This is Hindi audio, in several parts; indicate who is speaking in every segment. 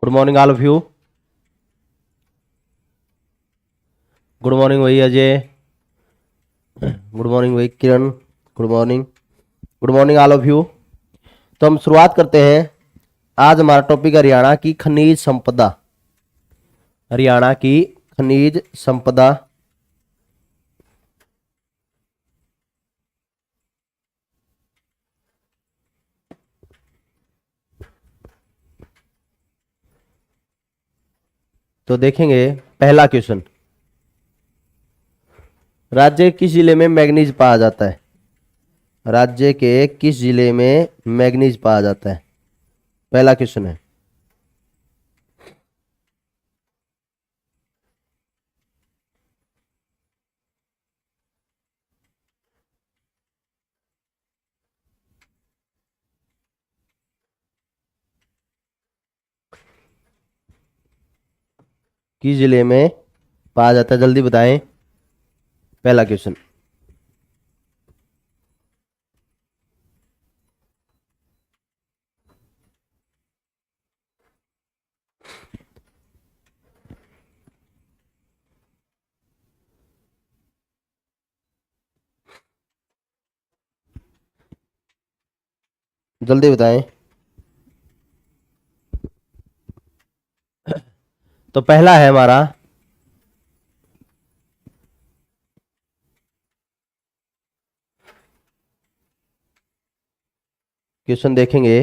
Speaker 1: Good morning all of you. Good morning भाई अजय। गुड मॉर्निंग भाई Kiran. Good morning. Good morning all of you. तो हम शुरुआत करते हैं। आज हमारा टॉपिक हरियाणा की खनिज संपदा। हरियाणा की खनिज संपदा। तो देखेंगे पहला क्वेश्चन, राज्य के किस जिले में मैग्नीज पाया जाता है? राज्य के किस जिले में मैग्नीज पाया जाता है? पहला क्वेश्चन है। किस जिले में पाया जाता है, जल्दी बताएं। पहला क्वेश्चन। जल्दी बताएं। तो पहला है हमारा क्वेश्चन, देखेंगे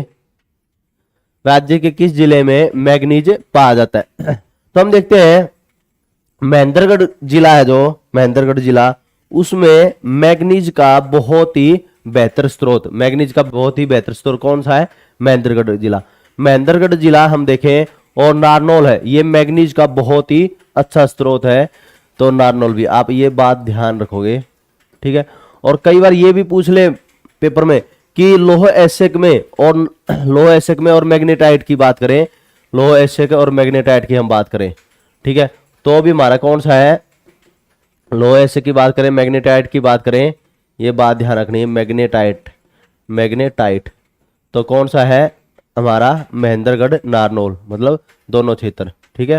Speaker 1: राज्य के किस जिले में मैग्नीज पाया जाता है। तो हम देखते हैं महेंद्रगढ़ जिला है, जो महेंद्रगढ़ जिला, उसमें मैग्नीज का बहुत ही बेहतर स्रोत, मैग्नीज का बहुत ही बेहतर स्रोत कौन सा है? महेंद्रगढ़ जिला। महेंद्रगढ़ जिला हम देखें और नारनौल है, ये मैग्नीज का बहुत ही अच्छा स्रोत है। तो नारनौल भी, आप ये बात ध्यान रखोगे, ठीक है। और कई बार ये भी पूछ ले पेपर में कि लोह एसिड में और मैग्नेटाइट की बात करें, लोह एसिड और मैग्नेटाइट की हम बात करें, ठीक है, तो भी हमारा कौन सा है? लोह एसिड की बात करें, मैग्नेटाइट की बात करें, ये बात ध्यान रखनी है। मैग्नेटाइट तो कौन सा है हमारा? महेंद्रगढ़ नारनौल, मतलब दोनों क्षेत्र, ठीक है।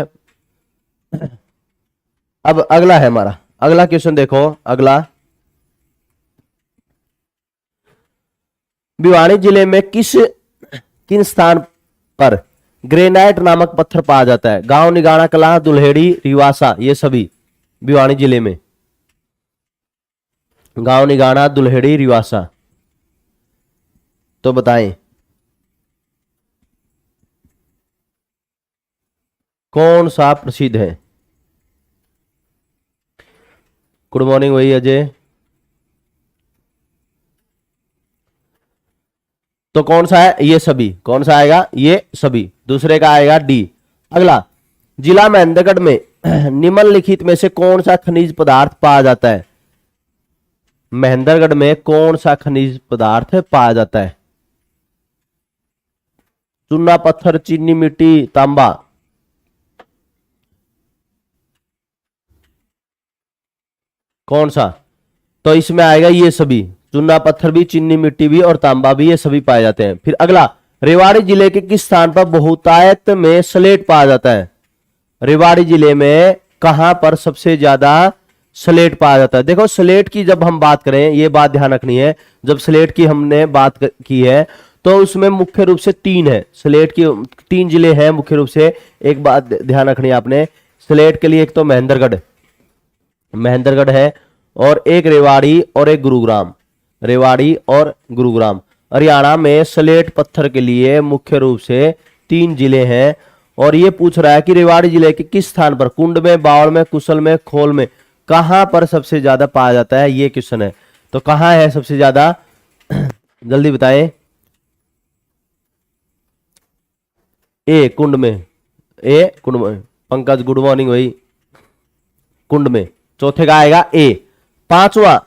Speaker 1: अब अगला है हमारा, अगला क्वेश्चन देखो। अगला, भिवानी जिले में किन स्थान पर ग्रेनाइट नामक पत्थर पाया जाता है? गांव निगाना कला, दुल्हेड़ी, रिवासा, ये सभी भिवानी जिले में। गांव निगाना, दुल्हेड़ी, रिवासा, तो बताएं कौन सा प्रसिद्ध है? गुड मॉर्निंग वही अजय। तो कौन सा है? ये सभी। कौन सा आएगा? ये सभी। दूसरे का आएगा डी। अगला, जिला महेंद्रगढ़ में निम्नलिखित में से कौन सा खनिज पदार्थ पाया जाता है? महेंद्रगढ़ में कौन सा खनिज पदार्थ पाया जाता है? चूना, पत्थर, चीनी मिट्टी, तांबा, कौन सा? तो इसमें आएगा ये सभी। चूना पत्थर भी, चीनी मिट्टी भी और तांबा भी, ये सभी पाए जाते हैं। फिर अगला, रेवाड़ी जिले के किस स्थान पर बहुतायत में स्लेट पाया जाता है? रेवाड़ी जिले में कहां पर सबसे ज्यादा स्लेट पाया जाता है? देखो स्लेट की जब हम बात करें, ये बात ध्यान रखनी है, जब स्लेट की हमने बात की है तो उसमें मुख्य रूप से तीन है। स्लेट की 3 जिले हैं मुख्य रूप से। एक बात ध्यान रखनी है आपने, स्लेट के लिए एक तो महेंद्रगढ़ है, और एक रेवाड़ी और एक गुरुग्राम। रेवाड़ी और गुरुग्राम। हरियाणा में स्लेट पत्थर के लिए मुख्य रूप से 3 जिले हैं। और ये पूछ रहा है कि रेवाड़ी जिले के किस स्थान पर, कुंड में, बावड़ में, कुशल में, खोल में, कहां पर सबसे ज्यादा पाया जाता है? ये क्वेश्चन है। तो कहां है सबसे ज्यादा? जल्दी बताएं। ए कुंड में, कुंड में। पंकज गुड मॉर्निंग भाई। कुंड में। चौथे का आएगा ए। पांचवा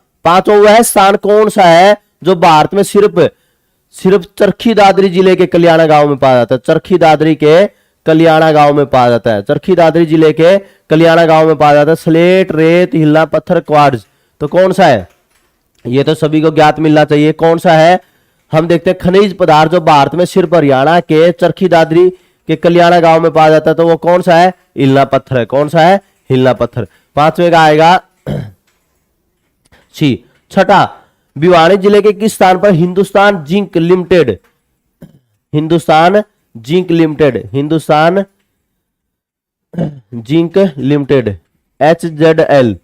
Speaker 1: वह स्थान कौन सा है जो भारत में सिर्फ चरखी दादरी जिले के कल्याणा गांव में पाया जाता है? चरखी दादरी के कल्याणा गांव में पाया जाता है। चरखी दादरी जिले के कल्याणा गांव में पाया जाता है। स्लेट, रेत, हिल्ला पत्थर, क्वार्ट्ज, तो कौन सा है? ये तो सभी को ज्ञात मिलना चाहिए। कौन सा है? हम देखते हैं खनिज पदार्थ जो भारत में सिर्फ हरियाणा के चरखी दादरी के कल्याणा गांव में पाया जाता है, तो वो कौन सा है? हिलना पत्थर है। कौन सा है? हिलना पत्थर। पांचवें का आएगा सी। छठा, भिवानी जिले के किस स्थान पर Hindustan zinc limited, Hindustan zinc limited, Hindustan zinc limited HZL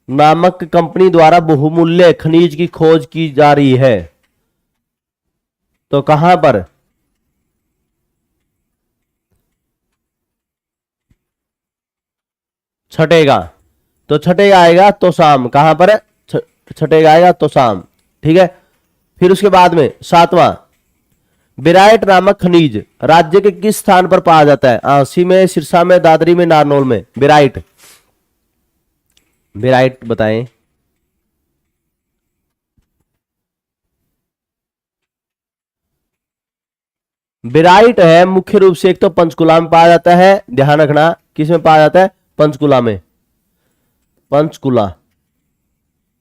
Speaker 1: नामक कंपनी द्वारा बहुमूल्य खनिज की खोज की जा रही है? तो कहां पर? छठेगा, तो छठेगा आएगा तोशाम। कहां पर? छठेगा आएगा तोशाम। ठीक है। फिर उसके बाद में सातवां, बेराइट नामक खनिज राज्य के किस स्थान पर पाया जाता है? आंसी में, सिरसा में, दादरी में, नारनौल में? बेराइट, बेराइट बताएं। बेराइट है मुख्य रूप से एक तो पंचकुला में पाया जाता है, ध्यान रखना, किस में पाया जाता है? पंचकुला में, पंचकुला।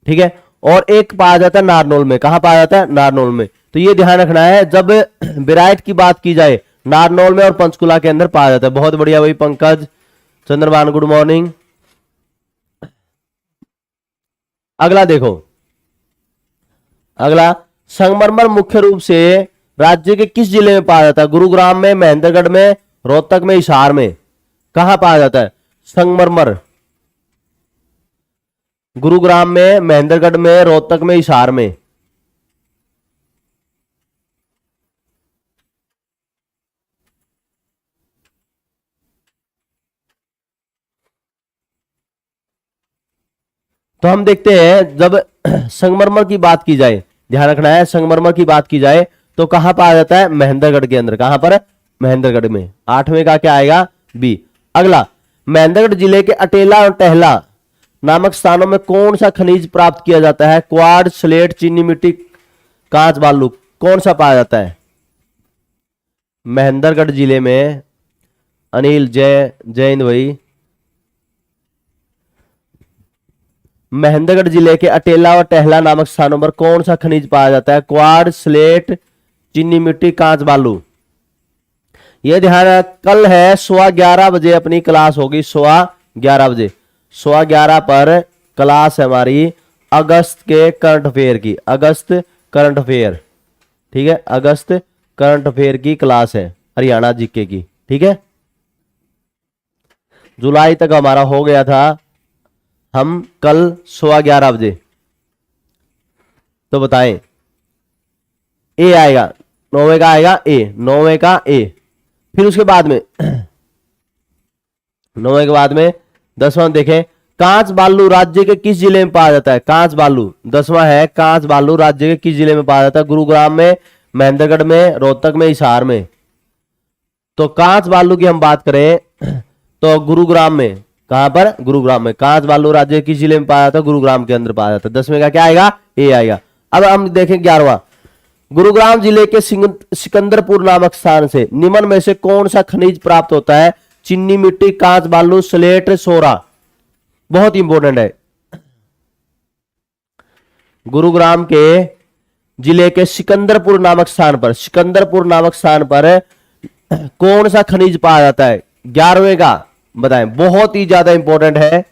Speaker 1: ठीक है। और एक पाया जाता है नारनौल में। कहां पाया जाता है? नारनौल में। तो ये ध्यान रखना है, जब बेराइट की बात की जाए नारनौल में और पंचकुला के अंदर पाया जाता है। बहुत बढ़िया भाई पंकज, चंद्रमान, गुड मॉर्निंग। अगला देखो, अगला, संगमरमर मुख्य रूप से राज्य के किस जिले में पाया जाता है? गुरुग्राम में, महेंद्रगढ़ में, रोहतक में, हिसार में? कहां पाया जाता है संगमरमर? गुरुग्राम में, महेंद्रगढ़ में, रोहतक में, हिसार में? तो हम देखते हैं, जब संगमरमर की बात की जाए, ध्यान रखना है, संगमरमर की बात की जाए तो कहां पाया जाता है? महेंद्रगढ़ के अंदर। कहां पर? महेंद्रगढ़ में। आठवें का क्या आएगा? बी। अगला, महेंद्रगढ़ जिले के अटेला और टहला नामक स्थानों में कौन सा खनिज प्राप्त किया जाता है? क्वार्ट्ज, स्लेट, चीनी मिट्टी, कांच, बालू? कौन सा पाया जाता है महेंद्रगढ़ जिले में? अनिल, जैन भाई, महेंद्रगढ़ जिले के अटेला और टहला नामक स्थानों पर कौन सा खनिज पाया जाता है? क्वार्ट्ज, स्लेट, चीनी मिट्टी, कांच, बालू? यह ध्यान, कल है 11:15 बजे अपनी क्लास होगी, 11:15 बजे, 11:15 पर क्लास है हमारी अगस्त के करंट अफेयर की, अगस्त करंट अफेयर। ठीक है, अगस्त करंट अफेयर की क्लास है हरियाणा जीके की। ठीक है, जुलाई तक हमारा हो गया था, हम कल 11:15 बजे। तो बताएं, ए आएगा, 9वें का आएगा ए, 9वें का ए। फिर उसके बाद में 9वें के बाद में 10वां देखें, कांच बालू राज्य के किस जिले में पाया जाता है? कांच बालू 10वां है, कांच बालू राज्य के किस जिले में पाया जाता है? गुरुग्राम में, महेंद्रगढ़ में, रोहतक में, हिसार में? तो कांच बालू की हम बात करें तो गुरुग्राम में। कहां पर? गुरुग्राम में। कांच बालू राज्य किस जिले में पाया जाता है? गुरुग्राम के अंदर पाया जाता है। 10वें का क्या आएगा? ए आएगा। अब हम देखें 11वां, गुरुग्राम जिले के सिकंदरपुर नामक स्थान से निम्न में से कौन सा खनिज प्राप्त होता है? चीनी मिट्टी, कांच बालू, स्लेट, सोरा? बहुत इंपॉर्टेंट है। गुरुग्राम के जिले के सिकंदरपुर नामक स्थान पर, सिकंदरपुर नामक स्थान पर कौन सा खनिज पाया जाता है? 11वें का बताएं, बहुत ही ज्यादा इंपॉर्टेंट है।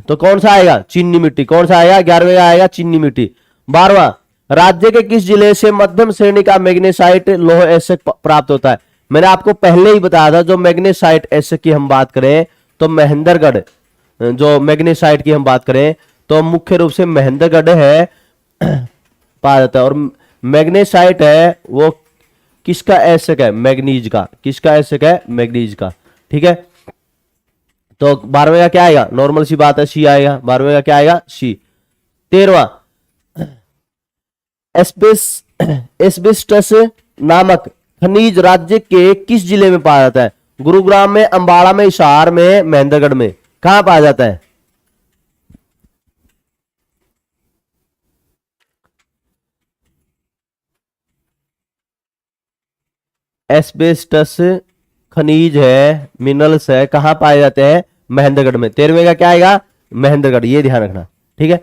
Speaker 1: तो कौन सा आएगा? चीनी मिट्टी। कौन सा आएगा? 11वें का आएगा चीनी मिट्टी। 12वां, राज्य के किस जिले से मध्यम श्रेणी का मैग्नेसाइट लौह एसिड प्राप्त होता है? मैंने आपको पहले ही बताया था, जो मैग्नेसाइट एसिड की हम बात करें तो महेंद्रगढ़, जो मैग्नेसाइट की हम बात करें तो मुख्य रूप से महेंद्रगढ़ है पाया जाता है। और मैग्नेसाइट है वो किसका एसिड है? मैग्नीज का। किसका एसिड है? मैग्नीज का। ठीक है, तो 12वें का क्या आएगा? नॉर्मल सी बात है, सी आएगा। 12वें का क्या आएगा? सी। 13वां, एस्बेस्टस नामक खनिज राज्य के किस जिले में पाया जाता है? गुरुग्राम में, अंबाला में, हिसार में, महेंद्रगढ़ में? कहां पाया जाता है? एस्बेस्टस खनिज है, मिनरल्स है, कहां पाए जाते हैं? महेंद्रगढ़ में। 13वें का क्या आएगा? महेंद्रगढ़। ये ध्यान रखना। ठीक है,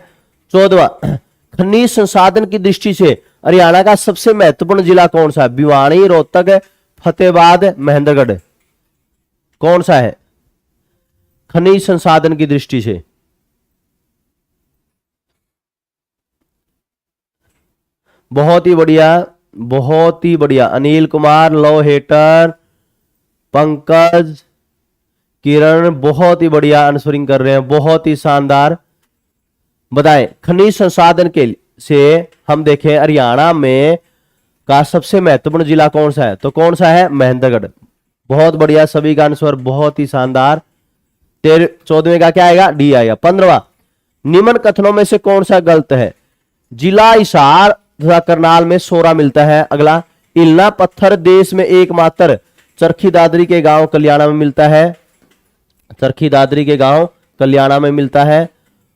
Speaker 1: 14वां, खनिज संसाधन की दृष्टि से हरियाणा का सबसे महत्वपूर्ण जिला कौन सा है? भिवानी, रोहतक, फतेहाबाद, महेंद्रगढ़, कौन सा है खनिज संसाधन की दृष्टि से? बहुत ही बढ़िया, बहुत ही बढ़िया। अनिल कुमार, लव हेटर, पंकज, किरण, बहुत ही बढ़िया आंसरिंग कर रहे हैं, बहुत ही शानदार। बताएं खनिज संसाधन के से हम देखें हरियाणा में का सबसे महत्वपूर्ण जिला कौन सा है? तो कौन सा है? महेंद्रगढ़। बहुत बढ़िया, सभी का आंसर बहुत ही शानदार। 14वें का क्या आएगा? डी आएगा। 15वां, निम्न कथनों में से कौन सा गलत है? जिला हिसार तथा करनाल में सोरा मिलता है। अगला, इल्ना पत्थर देश में एकमात्र चरखी दादरी के गांव कल्याणा में मिलता है। चरखी दादरी के गांव कल्याणा में मिलता है।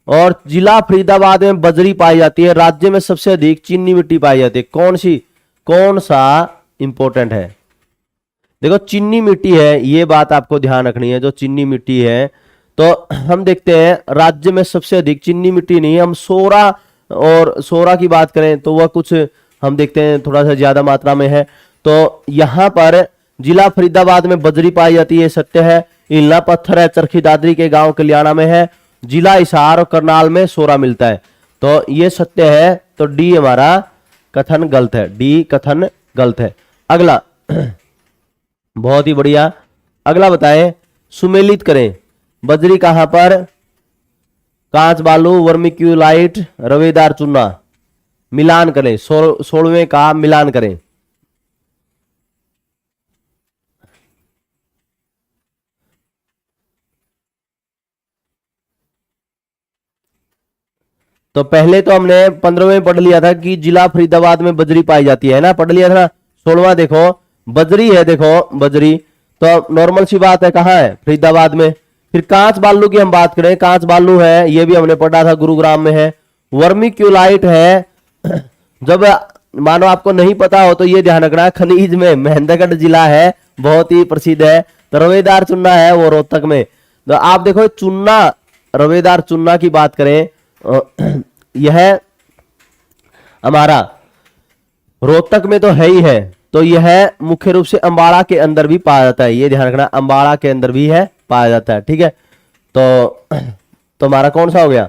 Speaker 1: और जिला फरीदाबाद में बजरी पाई जाती है। राज्य में सबसे अधिक चीनी मिट्टी पाई जाती है। कौन सा इंपॉर्टेंट है? देखो चीनी मिट्टी है, ये बात आपको ध्यान रखनी है। जो चीनी मिट्टी है तो हम देखते हैं राज्य में सबसे अधिक चीनी मिट्टी नहीं, हम सोरा और सोरा की बात करें तो वह कुछ हम देखते हैं थोड़ा सा ज्यादा मात्रा में है। तो यहां पर जिला फरीदाबाद में बजरी पाई जाती है, सत्य है। इल्ना पत्थर है, चरखी दादरी के गांव कल्याणा में है। जिला हिसार और करनाल में सोरा मिलता है, तो ये सत्य है। तो डी हमारा कथन गलत है, डी कथन गलत है। अगला बहुत ही बढ़िया, अगला बताएं सुमेलित करें। बजरी कहां पर? कांच बालू, वर्मिक्यूलाइट, रवेदार चूना। मिलान करें, 16वें का मिलान करें। तो पहले तो हमने 15वें पढ़ लिया था कि जिला फरीदाबाद में बजरी पाई जाती है ना, पढ़ लिया था ना। 16वां देखो बजरी है, देखो बजरी तो नॉर्मल सी बात है, कहां है? फरीदाबाद में। फिर कांच बालू की हम बात करें, कांच बालू है, ये भी हमने पढ़ा था, गुरुग्राम में है। वर्मिक्यूलाइट है, जब मानो आपको नहीं पता हो तो ये ध्यान रखना, खनिज में महेंद्रगढ़ जिला है, बहुत ही प्रसिद्ध है। तो रवेदार चूना है वो रोहतक में। तो आप देखो चूना, रवेदार चूना की बात करें, यह हमारा रोहतक में तो है ही है। तो यह मुख्य रूप से अंबाड़ा के अंदर भी पाया जाता है, ये ध्यान रखना, अंबाड़ा के अंदर भी है, पाया जाता है। ठीक है, तो हमारा कौन सा हो गया?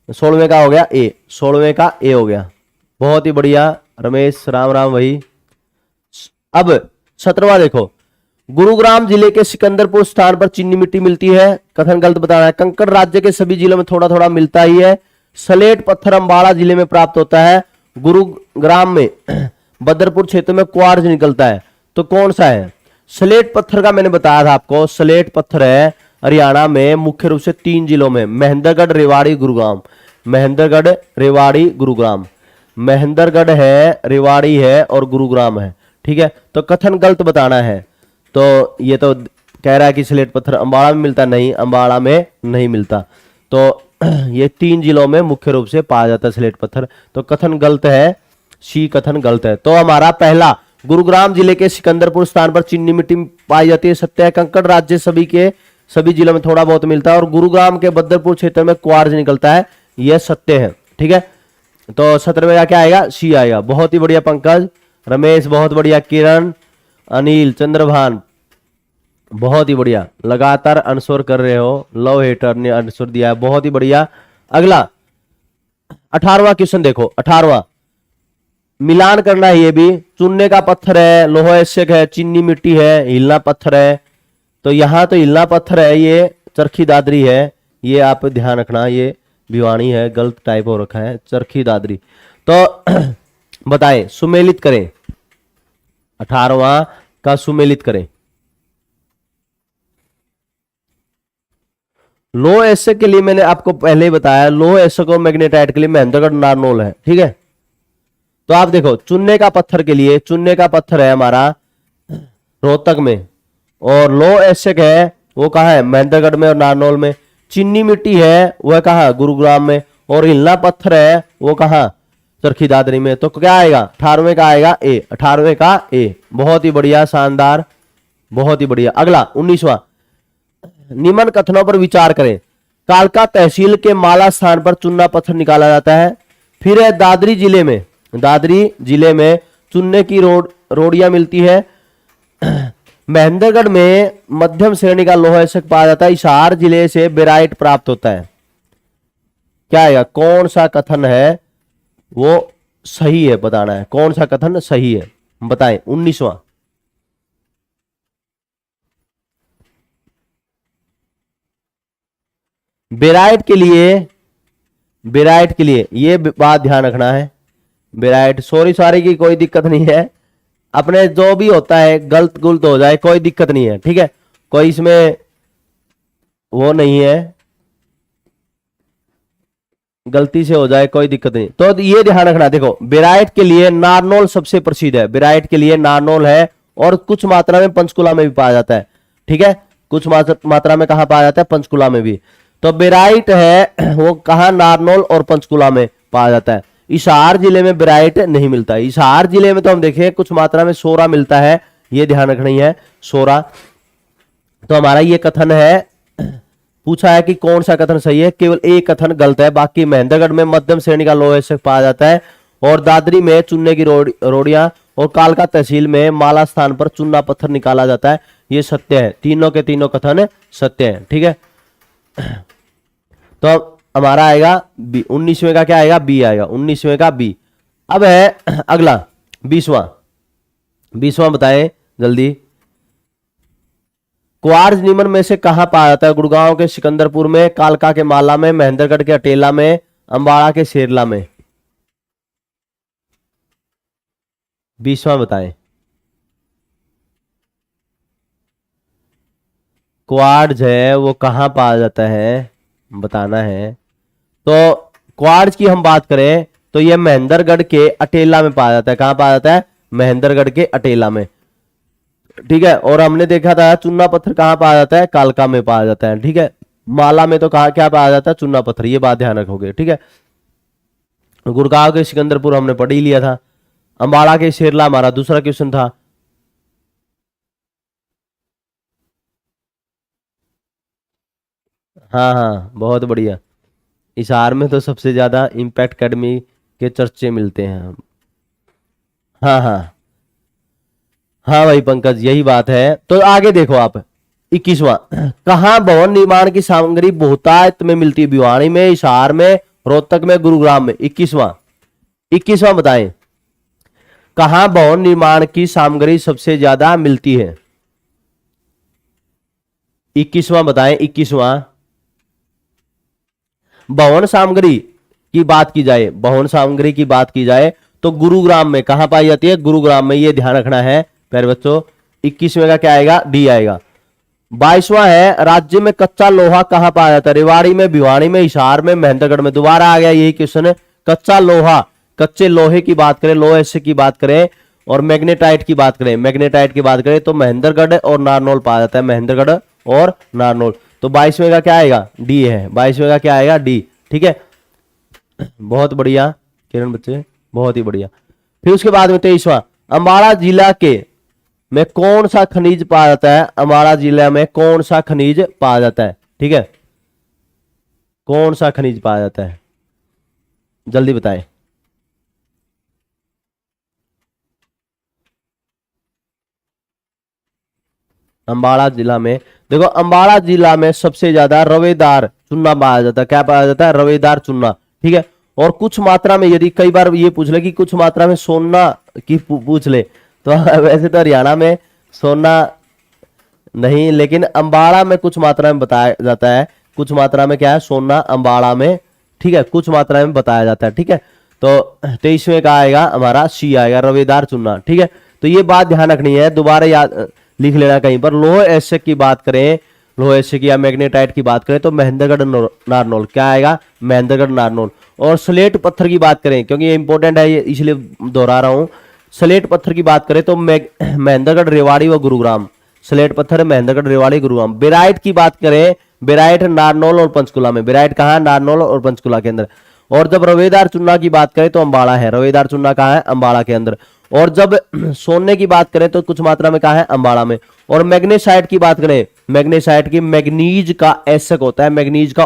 Speaker 1: 16वें का हो गया ए, 16वें का ए हो गया। बहुत ही बढ़िया रमेश, राम राम वही। अब 17वां देखो, गुरुग्राम जिले के सिकंदरपुर स्थान पर चीनी मिट्टी मिलती है, कथन गलत बताना है। कंकड़ राज्य के सभी जिलों में थोड़ा थोड़ा मिलता ही है। सलेट पत्थर अंबाड़ा जिले में प्राप्त होता है। गुरुग्राम में बदरपुर क्षेत्र में क्वार्ज निकलता है, तो कौन सा है? सलेट पत्थर का मैंने बताया था आपको, सलेट पत्थर है हरियाणा में मुख्य रूप से 3 जिलों में, महेंद्रगढ़, रेवाड़ी, गुरुग्राम। महेंद्रगढ़, रेवाड़ी, गुरुग्राम। महेंद्रगढ़ है, रेवाड़ी है और गुरुग्राम है। ठीक है, तो कथन गलत बताना है। तो ये तो कह रहा है कि सलेट पत्थर अंबाड़ा में मिलता, नहीं, अंबाड़ा में नहीं मिलता। तो ये 3 जिलों में मुख्य रूप से पाया जाता है सलेट पत्थर, तो कथन गलत है, सी कथन गलत है। तो हमारा पहला, गुरुग्राम जिले के सिकंदरपुर स्थान पर चीनी मिट्टी पाई जाती है, सत्य है। कंकड़ राज्य सभी जिलों में थोड़ा बहुत मिलता है और गुरुग्राम के बदरपुर क्षेत्र में क्वार्ज निकलता है, यह सत्य है। ठीक है, तो 17वें का क्या आएगा? सी आएगा। बहुत ही बढ़िया पंकज, रमेश बहुत बढ़िया, किरण, अनिल, चंद्रभान बहुत ही बढ़िया, लगातार आंसर कर रहे हो। लव हेटर ने आंसर दिया है, बहुत ही बढ़िया। अगला 18वां क्वेश्चन देखो, 18वां मिलान करना है। ये भी चूने का पत्थर है, लोह एस्यक है, चीनी मिट्टी है, हिलना पत्थर है। तो यहां तो हिलना पत्थर है, ये चरखी दादरी है, ये आप ध्यान रखना, ये भिवानी है, गलत टाइप हो रखा है, चरखी दादरी। तो बताएं, सुमेलित करें, 18वां का सुमेलित करें। लो एस्यक के लिए मैंने आपको पहले ही बताया, लो एस्यक और मैग्नेटाइट के लिए महेंद्रगढ़, नारनौल है। ठीक है, तो आप देखो चुनने का पत्थर के लिए, चुनने का पत्थर है हमारा रोहतक में, और लो एस्यक है वो कहा है? महेंद्रगढ़ में और नारनौल में। चीनी मिट्टी है वह कहा? गुरुग्राम में। और हिलना पत्थर है वो कहा? चरखी दादरी में। तो क्या आएगा? 18वें का आएगा ए, 18वें का ए। बहुत ही बढ़िया, शानदार, बहुत ही बढ़िया। अगला 19वां, निम्न कथनों पर विचार करें। कालका तहसील के माला स्थान पर चूना पत्थर निकाला जाता है। फिर है दादरी जिले में, दादरी जिले में चूने की रोड़ियां मिलती है। महेंद्रगढ़ में मध्यम श्रेणी का लोहा एसक पाया जाता है। हिसार जिले से बेराइट प्राप्त होता है। क्या आएगा, कौन सा कथन है वो सही है, बताना है कौन सा कथन सही है, बताएं। 19वां, बेराइट के लिए ये बात ध्यान रखना है। बेराइट सॉरी की कोई दिक्कत नहीं है, अपने जो भी होता है गलत गुलत हो जाए कोई दिक्कत नहीं है, ठीक है, कोई इसमें वो नहीं है, गलती से हो जाए कोई दिक्कत नहीं। तो ये ध्यान रखना, देखो बेराइट के लिए नारनौल सबसे प्रसिद्ध है, बेराइट के लिए नारनौल है, और कुछ मात्रा में पंचकुला में भी पाया जाता है, ठीक है, कुछ मात्रा में कहां पाया जाता है, पंचकुला में भी। तो बेराइट है वो कहां, नारनौल और पंचकुला में पाया जाता है। हिसार जिले में बेराइट नहीं मिलता है। हिसार जिले में तो हम देखें कुछ मात्रा में सोरा मिलता है, ये ध्यान रखनी है, सोरा। तो हमारा ये कथन है, पूछा है कि कौन सा कथन सही है, केवल एक कथन गलत है, बाकी महेंद्रगढ़ में मध्यम श्रेणी का लोहा एसक पाया जाता है, और दादरी में चूने की रोड़ियां, और कालका तहसील में माला स्थान पर चूना पत्थर निकाला जाता है। ये सत्य है, तीनों के तीनों कथन सत्य है, ठीक है। तो हमारा आएगा बी, 19वें का क्या आएगा, बी आएगा, 19वें का बी। अब है अगला 20वां बताएं जल्दी। क्वार्ज निमन में से कहां पाया जाता है, गुड़गांव के सिकंदरपुर में, कालका के माला में, महेंद्रगढ़ के अटेला में, अंबाड़ा के शेरला में। 20वां बताएं। क्वार्ज है वो कहां पाया जाता है, बताना है। तो क्वार्ज की हम बात करें तो ये महेंद्रगढ़ के अटेला में पाया जाता है। कहां पाया जाता है, महेंद्रगढ़ के अटेला में, ठीक है। और हमने देखा था चूना पत्थर कहां पाया जाता है, कालका में पाया जाता है, ठीक है। माला में तो कहा क्या पाया जाता है, चूना पत्थर, ये बात ध्यान रखोगे, ठीक है। गुड़गांव के सिकंदरपुर हमने पढ़ ही लिया था। अंबाड़ा के शेरला हमारा दूसरा क्वेश्चन था। हाँ हाँ बहुत बढ़िया। हिसार में तो सबसे ज्यादा इम्पैक्ट अकेडमी के चर्चे मिलते हैं। हाँ हाँ हाँ भाई पंकज यही बात है। तो आगे देखो आप 21वां, कहां भवन निर्माण की सामग्री बहुतायत में मिलती है, भिवानी में, हिसार में, रोहतक में, गुरुग्राम में। 21वां बताएं, कहां भवन निर्माण की सामग्री सबसे ज्यादा मिलती है। 21वां बताएं। 21वां, भवन सामग्री की बात की जाए, भवन सामग्री की बात की जाए तो गुरुग्राम में कहां पाई जाती है, गुरुग्राम में, ये ध्यान रखना है प्यारे बच्चों। 21वें का क्या आएगा, डी आएगा। 22वां है, राज्य में कच्चा लोहा कहां पाया जाता है, रेवाड़ी में, भिवानी में, हिसार में, महेंद्रगढ़ में। दोबारा आ गया यही क्वेश्चन है, कच्चा लोहा, कच्चे लोहे की बात करें, लोहे से की बात करें, और मैग्नेटाइट की बात करें, मैग्नेटाइट की बात करें तो महेंद्रगढ़ और नारनौल पाया जाता है, महेंद्रगढ़ और नारनौल। तो 22वें का क्या आएगा, डी है। 22वें का क्या आएगा, डी, ठीक है। बहुत बढ़िया किरण बच्चे, बहुत ही बढ़िया। फिर उसके बाद में 23वां, अंबाड़ा जिला के में कौन सा खनिज पाया जाता है, अंबाड़ा जिला में कौन सा खनिज पाया जाता है, ठीक है, कौन सा खनिज पाया जाता है, जल्दी बताएं। अंबाड़ा जिला में देखो, अंबाड़ा जिला में सबसे ज्यादा रवेदार चूना पाया जाता है। क्या पाया जाता है, रवेदार चूना, ठीक है। और कुछ मात्रा में, यदि कई बार ये पूछ ले कि कुछ मात्रा में सोना की पूछ ले तो वैसे तो हरियाणा में सोना नहीं, लेकिन अंबाड़ा में कुछ मात्रा में बताया जाता है, कुछ मात्रा में क्या है, सोना अंबाड़ा में, ठीक है, कुछ मात्रा में बताया जाता है, ठीक है। तो 23वें का आएगा हमारा सी आएगा, रवेदार चूना, ठीक है। तो ये बात ध्यान रखनी है, दोबारा याद लिख लेना कहीं पर। लोह एसक की बात करें, लोह एसक या मैग्नेटाइट की बात करें तो महेंद्रगढ़ नारनौल, क्या आएगा, महेंद्रगढ़ नारनौल। और स्लेट पत्थर की बात करें, क्योंकि ये इंपॉर्टेंट है, ये इसलिए दोहरा रहा हूं, स्लेट पत्थर की बात करें तो महेंद्रगढ़, रेवाड़ी व गुरुग्राम। स्लेट पत्थर महेंद्रगढ़, रेवाड़ी, गुरुग्राम। बेराइट की बात करें, बेराइट नारनौल और पंचकुला में। बेराइट कहां, नारनौल और पंचकुला के अंदर। और जब रवेदार चूना की बात करें तो अंबाड़ा है, रवेदार चूना कहां है, अंबाड़ा के अंदर। और जब सोने की बात करें तो कुछ मात्रा में कहां है, अंबाड़ा में। और मैग्नेसाइट की बात करें, मैग्नेसाइट की मैग्नीज का एसक होता है, मैग्नीज का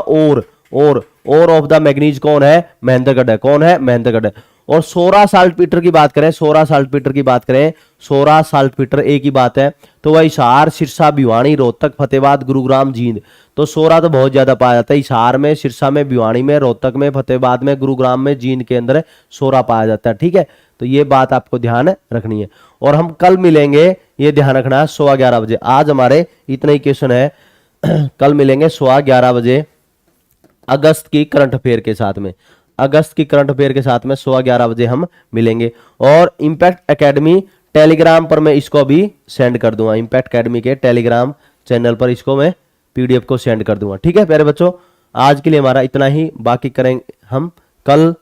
Speaker 1: और ऑफ द मैग्नीज कौन है, महेंद्रगढ़ है। कौन है, महेंद्रगढ़ है। और सोरा साल्टपीटर की बात करें, सोरा साल्टपीटर की बात करें, सोरा साल्टपीटर एक ही बात है, तो वह हिसार, सिरसा, भिवानी, रोहतक, फतेहाबाद, गुरुग्राम, जींद। तो सोरा तो बहुत ज्यादा पाया जाता है हिसार में, सिरसा में, भिवानी में, रोहतक में, फतेहाबाद में, गुरुग्राम में, जींद के अंदर सोरा पाया जाता है। ठीक है, तो ये बात आपको ध्यान रखनी है। और हम कल मिलेंगे, ये ध्यान रखना है, 11:15 बजे। आज हमारे इतना ही क्वेश्चन है, कल मिलेंगे 11:15 बजे अगस्त की करंट अफेयर के साथ में। अगस्त की करंट अफेयर के साथ में 11:15 बजे हम मिलेंगे। और इंपैक्ट एकेडमी टेलीग्राम पर मैं इसको भी सेंड कर दूंगा, इंपैक्ट एकेडमी के टेलीग्राम चैनल पर इसको मैं पीडीएफ को सेंड कर दूंगा। ठीक है प्यारे बच्चों, आज के लिए हमारा इतना ही, बाकी करेंगे हम कल